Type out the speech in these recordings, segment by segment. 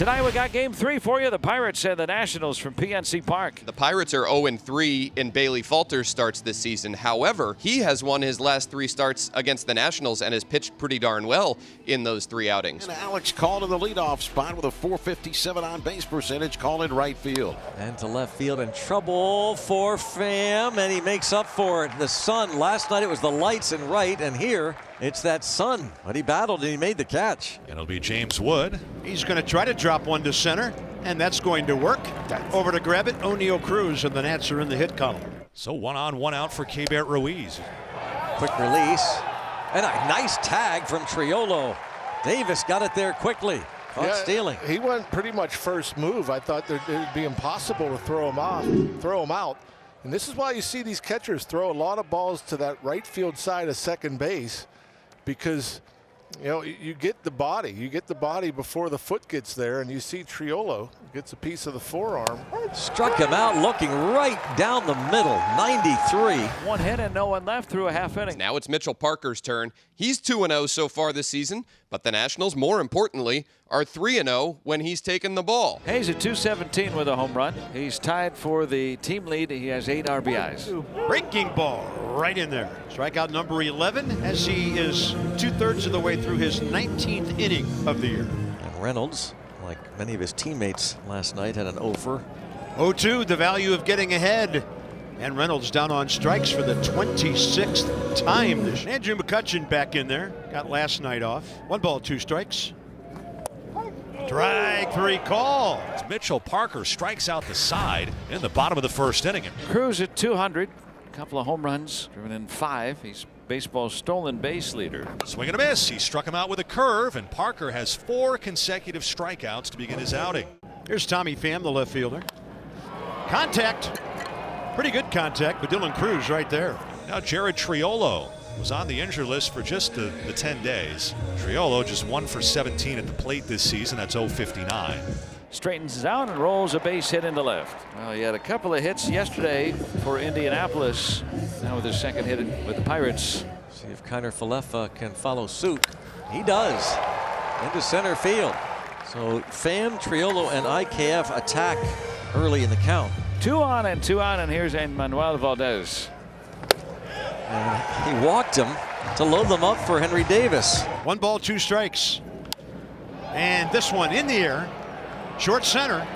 Tonight we got game 3 for you. The Pirates and the Nationals from PNC Park. The Pirates are 0-3 in Bailey Falter's starts this season. However, he has won his last 3 starts against the Nationals and has pitched pretty darn well in those 3 outings. And Alex called in the leadoff spot with a .457 on-base percentage, called in right field. And to left field in trouble for Pham, and he makes up for it. The sun, last night it was the lights in right, and here it's that sun. But he battled and he made the catch. It'll be James Wood. He's going to try to drop one to center, and that's going to work. Over to grab it, O'Neill Cruz, and the Nats are in the hit column. So 1 on, 1 out for Keibert Ruiz. Quick release, and a nice tag from Triolo. Davis got it there quickly. Caught stealing. He went pretty much first move. I thought it would be impossible to throw him out. And this is why you see these catchers throw a lot of balls to that right field side of second base, because you get the body before the foot gets there, and you see Triolo gets a piece of the forearm. Struck him out looking right down the middle. 93. 1 hit and no one left through a half inning. Now it's Mitchell Parker's turn. He's 2-0 so far this season, but the Nationals, more importantly, are 3-0 when he's taken the ball. Hayes at .217 with a home run. He's tied for the team lead. He has 8 RBIs. Breaking ball right in there. Strikeout number 11 as he is 2/3 of the way through his 19th inning of the year. And Reynolds, like many of his teammates last night, had an offer. 0-2, the value of getting ahead. And Reynolds down on strikes for the 26th time this year. Andrew McCutchen back in there. Got last night off. 1 ball, 2 strikes. Strike 3 call. Mitchell Parker strikes out the side in the bottom of the first inning. Cruz at 200. A couple of home runs, driven in 5. He's baseball's stolen base leader. Swing and a miss. He struck him out with a curve, and Parker has 4 consecutive strikeouts to begin his outing. Here's Tommy Pham, the left fielder. Contact. Pretty good contact, but Dylan Cruz right there. Now Jared Triolo was on the injured list for just the 10 days. Triolo just 1 for 17 at the plate this season. That's 0.59. Straightens out and rolls a base hit into left. Well, he had a couple of hits yesterday for Indianapolis. Now with his second hit with the Pirates. See if Kiner Falefa can follow suit. He does. Into center field. So Pham, Triolo, and IKF attack early in the count. 2 on and 2 out, and here's Manuel Valdez. And he walked him to load them up for Henry Davis. 1 ball, 2 strikes. And this one in the air. Short center.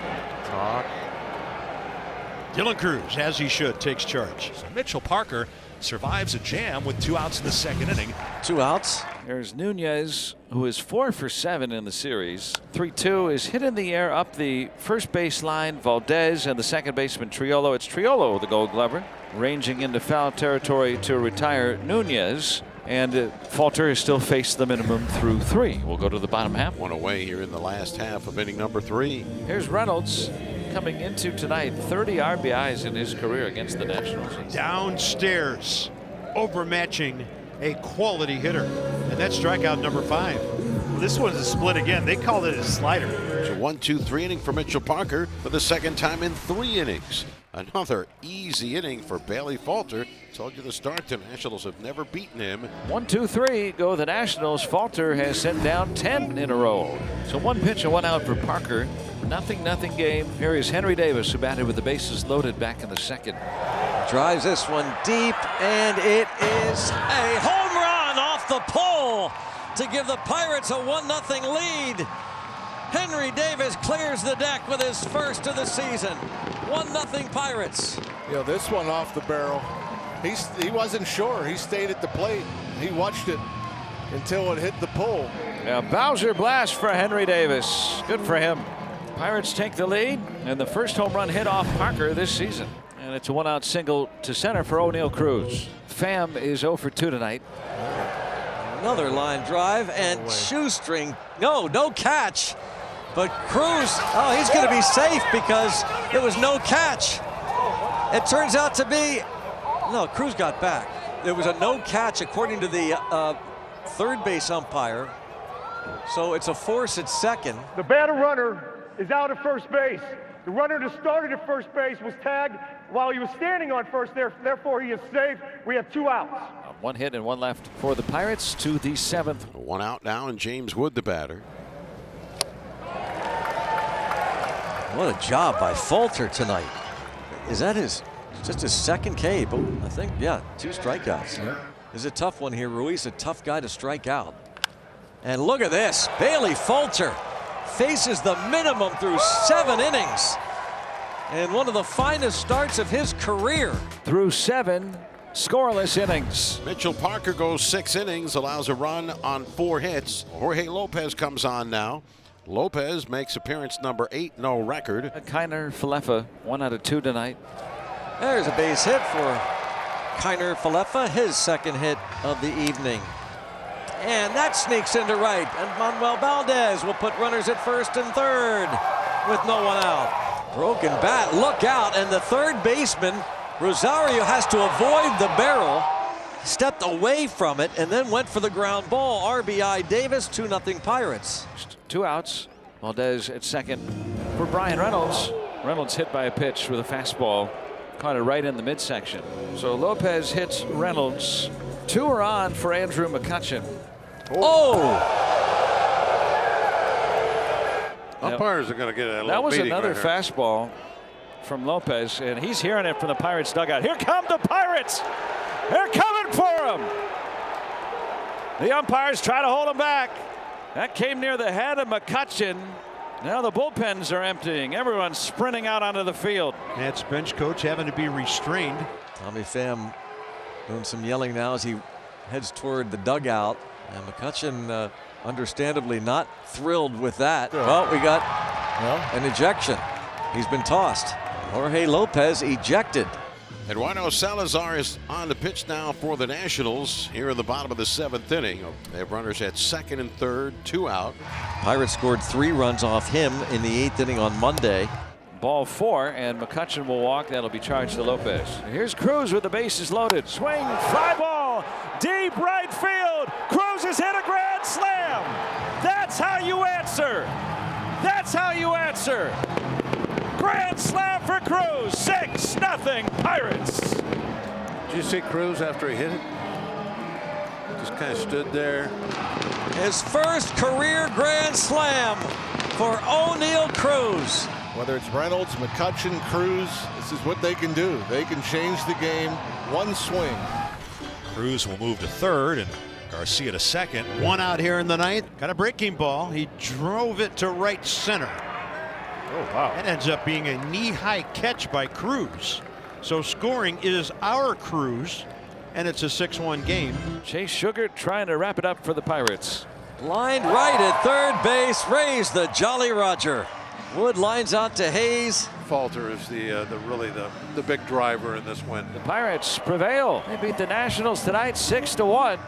Dylan Cruz, as he should, takes charge. So Mitchell Parker survives a jam with 2 outs in the second inning. 2 outs. There's Nunez, who is 4 for 7 in the series. 3-2 is hit in the air up the first base line. Valdez and the second baseman Triolo. It's Triolo, the Gold Glover, ranging into foul territory to retire Nunez. And Falter has still faced the minimum through 3. We'll go to the bottom half. 1 away here in the last half of inning number 3. Here's Reynolds coming into tonight. 30 RBIs in his career against the Nationals. Downstairs, overmatching a quality hitter. And that's strikeout number 5. Well, this one's a split again. They called it a slider. It's a 1-2-3 inning for Mitchell Parker for the second time in 3 innings. Another easy inning for Bailey Falter. Told you the start, the Nationals have never beaten him. 1-2-3 go the Nationals. Falter has sent down 10 in a row. So 1 pitch and 1 out for Parker. Nothing game. Here is Henry Davis, who batted with the bases loaded back in the second. Drives this one deep, and it is a home run off the pole to give the Pirates a 1-0 lead. Henry Davis clears the deck with his first of the season. 1-0 Pirates. This one off the barrel. He wasn't sure. He stayed at the plate. He watched it until it hit the pole. Now Bowser blast for Henry Davis. Good for him. Pirates take the lead, and the first home run hit off Parker this season. And it's a 1-out single to center for O'Neill Cruz. Pham is 0 for 2 tonight. Another line drive, and shoestring. No catch. But Cruz, he's going to be safe because it was no catch. It turns out to be, no, Cruz got back. There was a no catch according to the third base umpire. So it's a force at second. The batter runner is out at first base. The runner that started at first base was tagged while he was standing on first. Therefore, he is safe. We have 2 outs. 1 hit and 1 left for the Pirates to the 7th. 1 out now, and James Wood, the batter. What a job by Falter tonight. Is that just his second K? But I think, yeah, 2 strikeouts. Yeah. It's a tough one here. Ruiz, a tough guy to strike out. And look at this. Bailey Falter faces the minimum through 7 innings. And one of the finest starts of his career. Through 7 scoreless innings. Mitchell Parker goes 6 innings, allows a run on 4 hits. Jorge Lopez comes on now. Lopez makes appearance number 8, no record. Kiner Falefa, 1 out of 2 tonight. There's a base hit for Kiner Falefa, his second hit of the evening. And that sneaks into right. And Manuel Valdez will put runners at first and third with no one out. Broken bat, look out. And the third baseman, Rosario, has to avoid the barrel. Stepped away from it and then went for the ground ball. RBI Davis, 2-0 Pirates. 2 outs. Valdez at second for Brian Reynolds. Reynolds hit by a pitch with a fastball. Caught it right in the midsection. So Lopez hits Reynolds. 2 are on for Andrew McCutchen. Oh! Umpires are going to get a little That was beating another right here. fastball from Lopez, and he's hearing it from the Pirates dugout. Here come the Pirates! They're coming for him! The umpires try to hold him back. That came near the head of McCutchen. Now the bullpens are emptying. Everyone's sprinting out onto the field. Nats bench coach having to be restrained. Tommy Pham doing some yelling now as he heads toward the dugout. And McCutchen, understandably not thrilled with that. Well, we got an ejection. He's been tossed. Jorge Lopez ejected. Eduardo Salazar is on the pitch now for the Nationals here in the bottom of the 7th inning. They have runners at second and third, 2 out. Pirates scored 3 runs off him in the 8th inning on Monday. Ball 4, and McCutchen will walk. That'll be charged to Lopez. Here's Cruz with the bases loaded. Swing, fly ball, deep right field. Cruz has hit a grand slam. That's how you answer. That's how you answer. Grand slam for Cruz. 6-0 Pirates. Did you see Cruz after he hit it? Just kind of stood there. His first career grand slam for O'Neill Cruz. Whether it's Reynolds, McCutchen, Cruz, this is what they can do. They can change the game. One swing. Cruz will move to third and Garcia to second. 1 out here in the ninth. Got a breaking ball. He drove it to right center. Oh, wow. That ends up being a knee-high catch by Cruz. So scoring is our Cruz, and it's a 6-1 game. Chase Sugar trying to wrap it up for the Pirates. Lined right at third base. Raise the Jolly Roger. Wood lines out to Hayes. Falter is really the big driver in this win. The Pirates prevail. They beat the Nationals tonight 6-1.